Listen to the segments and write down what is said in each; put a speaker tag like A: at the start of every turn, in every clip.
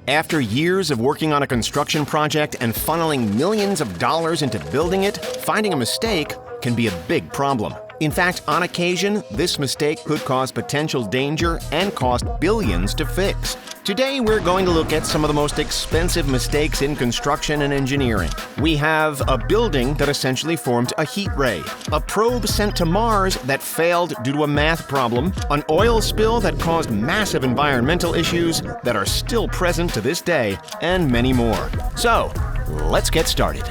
A: After years of working on a construction project and funneling millions of dollars into building it, finding a mistake can be a big problem. In fact, on occasion, this mistake could cause potential danger and cost billions to fix. Today, we're going to look at some of the most expensive mistakes in construction and engineering. We have a building that essentially formed a heat ray, a probe sent to Mars that failed due to a math problem, an oil spill that caused massive environmental issues that are still present to this day, and many more. So, let's get started.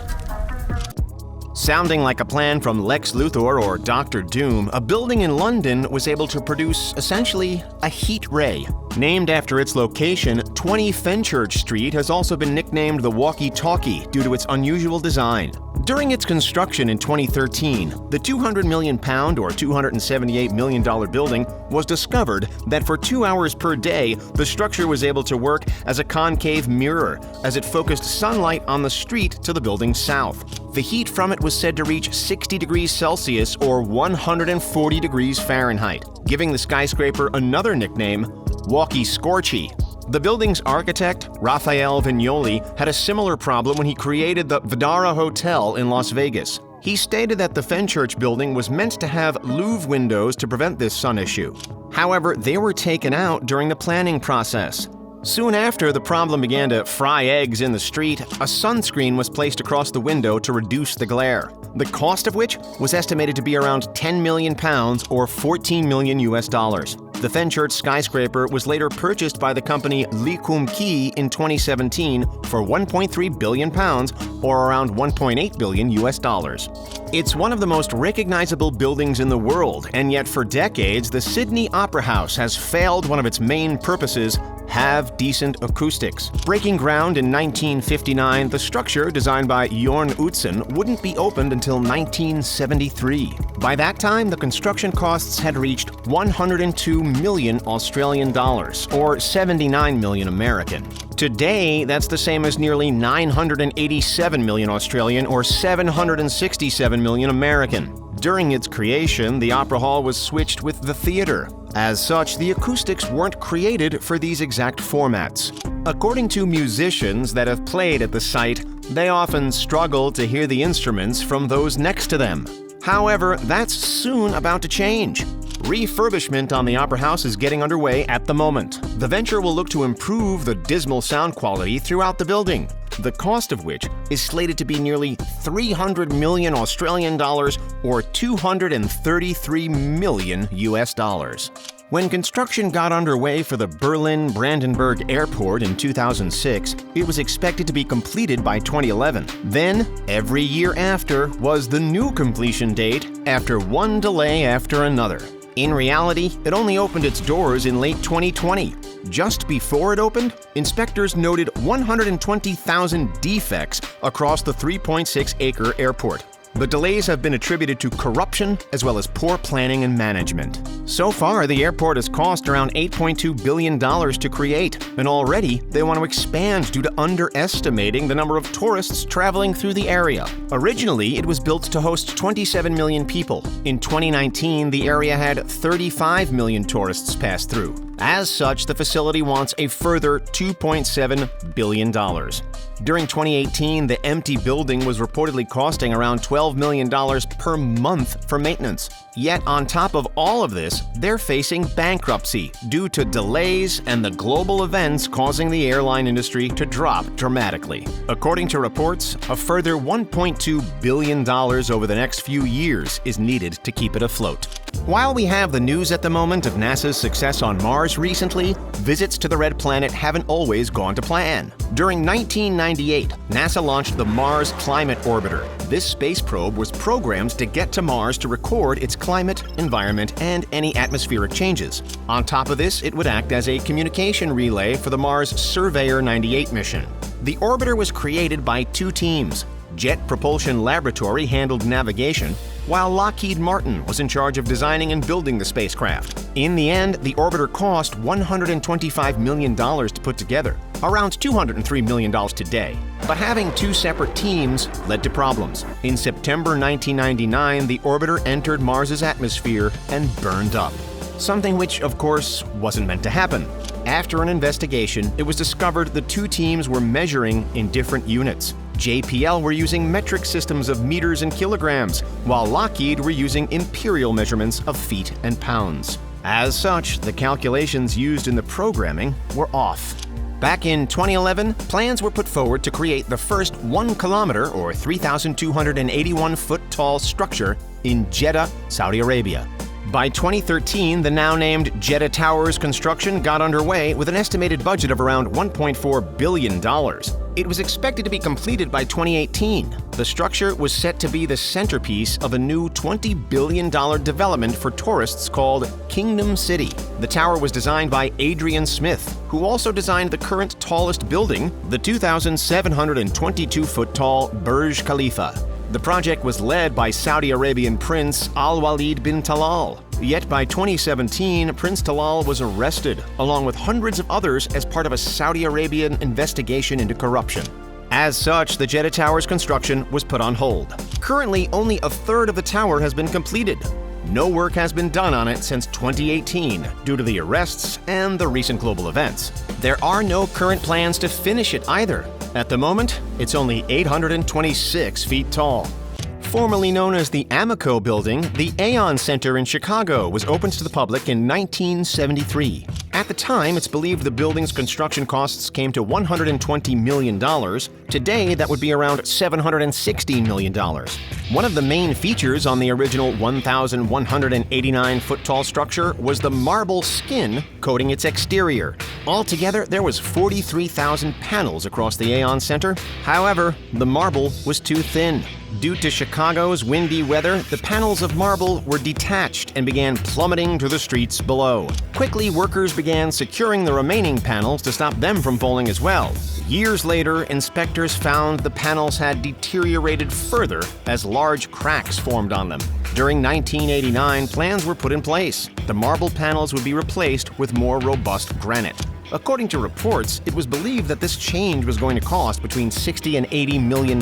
A: Sounding like a plan from Lex Luthor or Dr. Doom, a building in London was able to produce essentially a heat ray. Named after its location, 20 Fenchurch Street has also been nicknamed the Walkie Talkie due to its unusual design. During its construction in 2013, the £200 million or $278 million building was discovered that for 2 hours per day, the structure was able to work as a concave mirror as it focused sunlight on the street to the building's south. The heat from it was said to reach 60 degrees Celsius or 140 degrees Fahrenheit, giving the skyscraper another nickname, Walkie Scorchy. The building's architect, Raphael Vignoli, had a similar problem when he created the Vdara Hotel in Las Vegas. He stated that the Fenchurch building was meant to have louve windows to prevent this sun issue. However, they were taken out during the planning process. Soon after the problem began to fry eggs in the street, a sunscreen was placed across the window to reduce the glare, the cost of which was estimated to be around £10 million or $14 million. The Fenchurch skyscraper was later purchased by the company Lee Kum-Kee in 2017 for £1.3 billion or around $1.8 billion. It's one of the most recognizable buildings in the world, and yet for decades, the Sydney Opera House has failed one of its main purposes: have decent acoustics. Breaking ground in 1959, the structure, designed by Jorn Utzon, wouldn't be opened until 1973. By that time, the construction costs had reached 102 million Australian dollars, or 79 million American. Today, that's the same as nearly 987 million Australian, or 767 million American. During its creation, the Opera Hall was switched with the theater. As such, the acoustics weren't created for these exact formats. According to musicians that have played at the site, they often struggle to hear the instruments from those next to them. However, that's soon about to change. Refurbishment on the Opera House is getting underway at the moment. The venture will look to improve the dismal sound quality throughout the building, the cost of which is slated to be nearly 300 million Australian dollars or 233 million US dollars. When construction got underway for the Berlin Brandenburg Airport in 2006, it was expected to be completed by 2011. Then, every year after was the new completion date after one delay after another. In reality, it only opened its doors in late 2020. Just before it opened, inspectors noted 120,000 defects across the 3.6-acre airport. The delays have been attributed to corruption as well as poor planning and management. So far, the airport has cost around $8.2 billion to create, and already they want to expand due to underestimating the number of tourists traveling through the area. Originally, it was built to host 27 million people. In 2019, the area had 35 million tourists pass through. As such, the facility wants a further $2.7 billion. During 2018, the empty building was reportedly costing around $12 million per month for maintenance. Yet, on top of all of this, they're facing bankruptcy due to delays and the global events causing the airline industry to drop dramatically. According to reports, a further $1.2 billion over the next few years is needed to keep it afloat. While we have the news at the moment of NASA's success on Mars recently, visits to the Red Planet haven't always gone to plan. During 1998, NASA launched the Mars Climate Orbiter. This space probe was programmed to get to Mars to record its climate, environment, and any atmospheric changes. On top of this, it would act as a communication relay for the Mars Surveyor 98 mission. The orbiter was created by two teams. Jet Propulsion Laboratory handled navigation, while Lockheed Martin was in charge of designing and building the spacecraft. In the end, the orbiter cost $125 million to put together, around $203 million today. But having two separate teams led to problems. In September 1999, the orbiter entered Mars's atmosphere and burned up. Something which, of course, wasn't meant to happen. After an investigation, it was discovered the two teams were measuring in different units. JPL were using metric systems of meters and kilograms, while Lockheed were using imperial measurements of feet and pounds. As such, the calculations used in the programming were off. Back in 2011, plans were put forward to create the first 1 kilometer or 3,281 foot tall structure in Jeddah, Saudi Arabia. By 2013, the now-named Jeddah Tower's construction got underway with an estimated budget of around $1.4 billion. It was expected to be completed by 2018. The structure was set to be the centerpiece of a new $20 billion development for tourists called Kingdom City. The tower was designed by Adrian Smith, who also designed the current tallest building, the 2,722-foot-tall Burj Khalifa. The project was led by Saudi Arabian Prince Al-Walid bin Talal. Yet by 2017, Prince Talal was arrested, along with hundreds of others, as part of a Saudi Arabian investigation into corruption. As such, the Jeddah Tower's construction was put on hold. Currently, only a third of the tower has been completed. No work has been done on it since 2018 due to the arrests and the recent global events. There are no current plans to finish it either. At the moment, it's only 826 feet tall. Formerly known as the Amoco Building, the Aon Center in Chicago was opened to the public in 1973. At the time, it's believed the building's construction costs came to $120 million. Today, that would be around $760 million. One of the main features on the original 1,189-foot-tall structure was the marble skin coating its exterior. Altogether, there was 43,000 panels across the Aon Center. However, the marble was too thin. Due to Chicago's windy weather, the panels of marble were detached and began plummeting to the streets below. Quickly, workers began securing the remaining panels to stop them from falling as well. Years later, inspectors found the panels had deteriorated further as large cracks formed on them. During 1989, plans were put in place. The marble panels would be replaced with more robust granite. According to reports, it was believed that this change was going to cost between $60 and $80 million,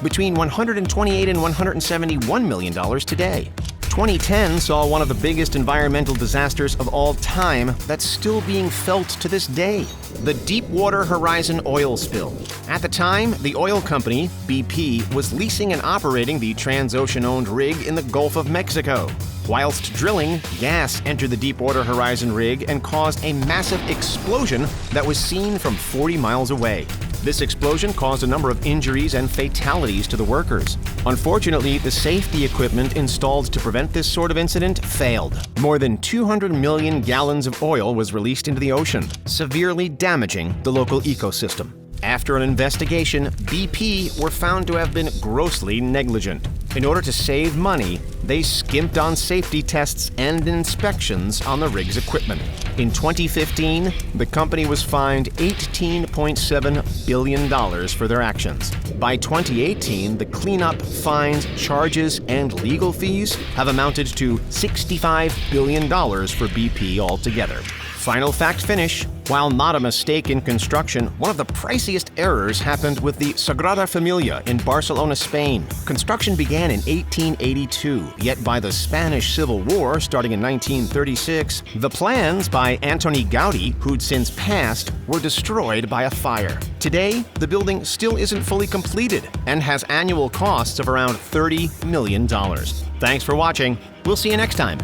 A: between $128 and $171 million today. 2010 saw one of the biggest environmental disasters of all time that's still being felt to this day, the Deepwater Horizon Oil Spill. At the time, the oil company, BP, was leasing and operating the Transocean-owned rig in the Gulf of Mexico. Whilst drilling, gas entered the Deepwater Horizon rig and caused a massive explosion that was seen from 40 miles away. This explosion caused a number of injuries and fatalities to the workers. Unfortunately, the safety equipment installed to prevent this sort of incident failed. More than 200 million gallons of oil was released into the ocean, severely damaging the local ecosystem. After an investigation, BP were found to have been grossly negligent. In order to save money, they skimped on safety tests and inspections on the rig's equipment. In 2015, the company was fined $18.7 billion for their actions. By 2018, the cleanup, fines, charges, and legal fees have amounted to $65 billion for BP altogether. Final fact finish. While not a mistake in construction, one of the priciest errors happened with the Sagrada Familia in Barcelona, Spain. Construction began in 1882, yet by the Spanish Civil War, starting in 1936, the plans by Antoni Gaudi, who'd since passed, were destroyed by a fire. Today, the building still isn't fully completed and has annual costs of around $30 million. Thanks for watching. We'll see you next time.